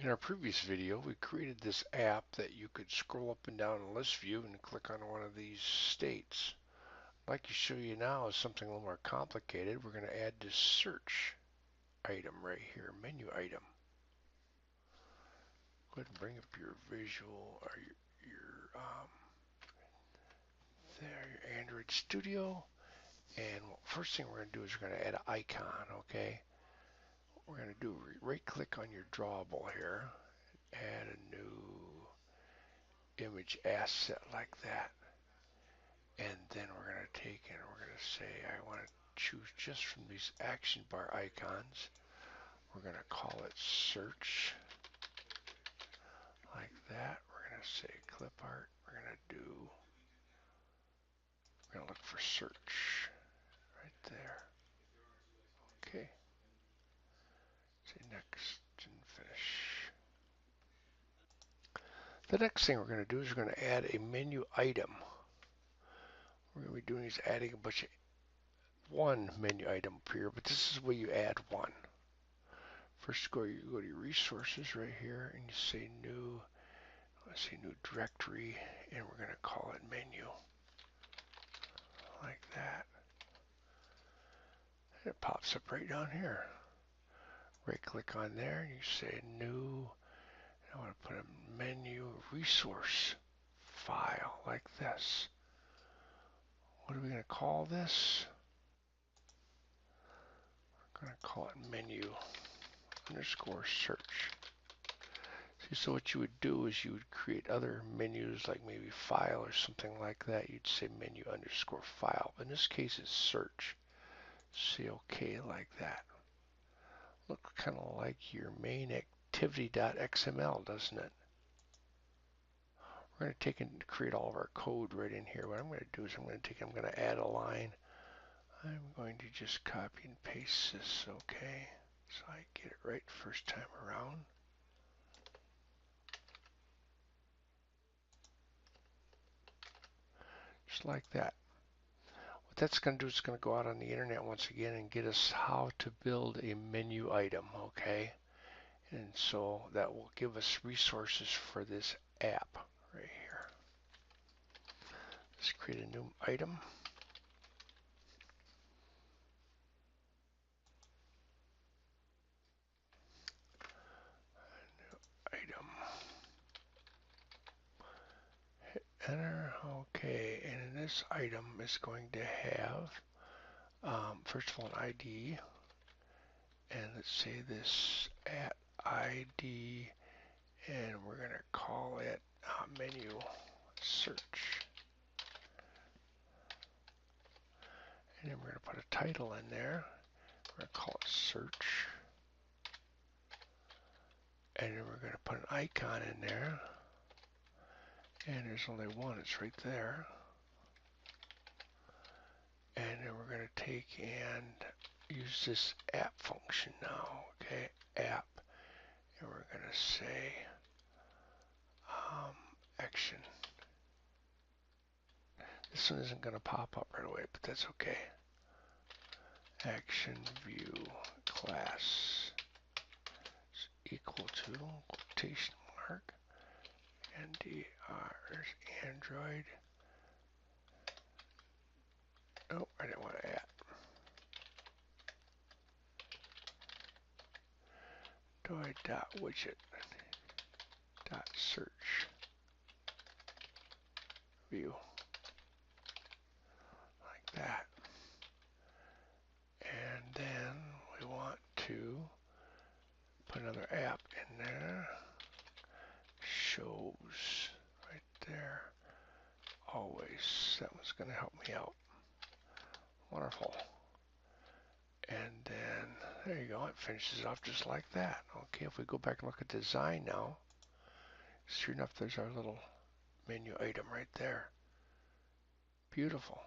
In our previous video, we created this app that you could scroll up and down a list view and click on one of these states. I'd like to show you now is something a little more complicated. We're going to add this search item right here, menu item. Go ahead and bring up your visual or your Android Studio. And first thing we're going to do is we're going to add an icon, okay? What we're going to do, right click on your drawable here, add a new image asset like that. And then we're going to take and we're going to say I want to choose just from these action bar icons. We're going to call it search like that. We're going to say clip art. We're going to look for search right there. Okay. Say next and finish. The next thing we're going to do is we're going to add a menu item. We're going to be doing is adding a bunch of one menu item up here, but this is where you add one. First, you go to your resources right here, and you say new. Let's see, new directory, and we're going to call it menu, like that. And it pops up right down here. Right click on there, and you say new. I want to put a menu resource file like this. What are we going to call this? We're going to call it menu underscore search. See, so what you would do is you would create other menus like maybe file or something like that. You'd say menu underscore file. In this case, it's search. Say OK like that. Looks kind of like your main activity.xml, doesn't it? We're going to take and create all of our code right in here. What I'm going to do is I'm going to add a line. I'm going to just copy and paste this, okay? So I get it right first time around. Just like that. What that's going to do is going to go out on the internet once again and get us how to build a menu item, okay? And so that will give us resources for this app right here. Let's create a new item. Item. Hit enter. Okay, and in this item is going to have first of all an ID, and let's say this at ID, and we're going to call it menu search. And then we're going to put a title in there. We're going to call it search. And then we're going to put an icon in there. And there's only one, it's right there. And then we're going to take and use this app function now, okay, app. And we're going to say action. This one isn't going to pop up right away, but that's okay. Action view class is equal to quotation mark NDR Android. Oh, I didn't want to add. Widget search view like that. And then we want to put another app in there. Shows right there. Always. That one's going to help me out. Wonderful. And then there you go. It finishes off just like that. Okay, if we go back and look at design now, sure enough, there's our little menu item right there. Beautiful.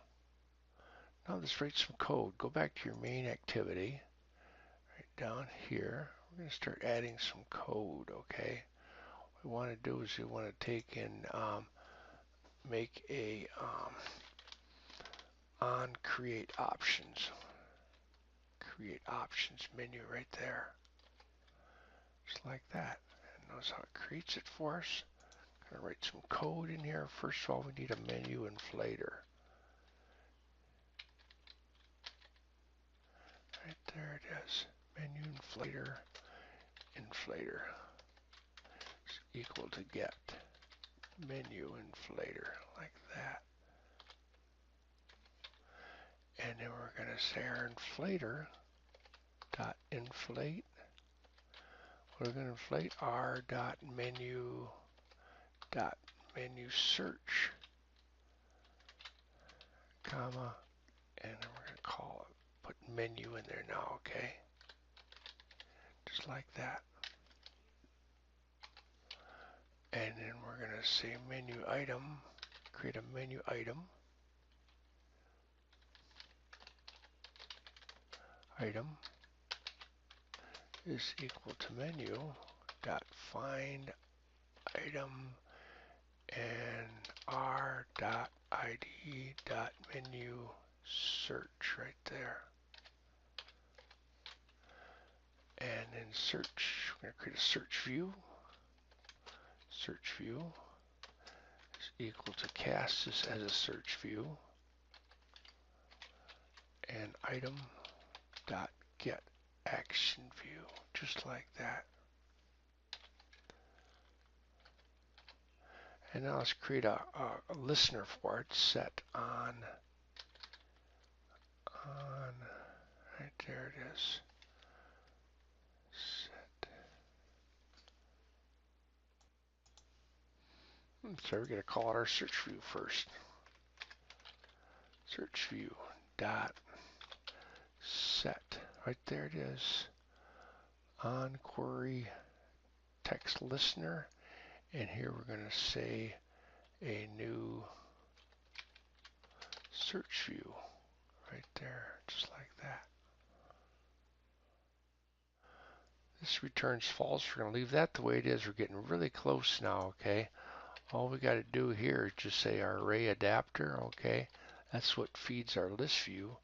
Now let's write some code. Go back to your main activity. Right down here, we're going to start adding some code, okay? What we want to do is we want to take and make a on create options. Create options menu right there. Just like that. And knows how it creates it for us. I'm gonna write some code in here. First of all, we need a menu inflator. Right there it is. Menu inflator, inflator is equal to get menu inflator, like that. And then we're gonna say our inflator dot inflate. We're gonna inflate r dot menu search, comma, and then we're gonna call it, put menu in there now, okay? Just like that. And then we're gonna say menu item, create a menu item. Item is equal to menu dot find item and r dot id dot menu search, right there. And then search, we're going to create a search view. Search view is equal to cast this as a search view. And item dot get action view, just like that. And now let's create a listener for it, set on, right there it is. Set. So we're going to call it our search view first. Search view dot set, right there it is. On query text listener, and here we're going to say a new search view, right there, just like that. This returns false. We're going to leave that the way it is. We're getting really close now, okay? All we got to do here is just say our array adapter, okay? That's what feeds our list view.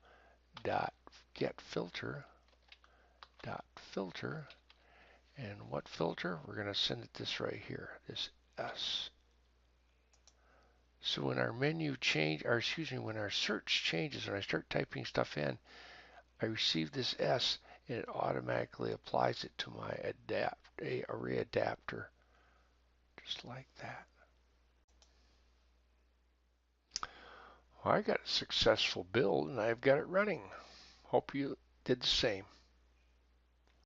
Dot get filter. Dot filter. And what filter? We're going to send it this right here, this S. So when our menu change, or excuse me, when our search changes, when I start typing stuff in, I receive this S, and it automatically applies it to my array adapter, just like that. Well, I got a successful build, and I've got it running. Hope you did the same.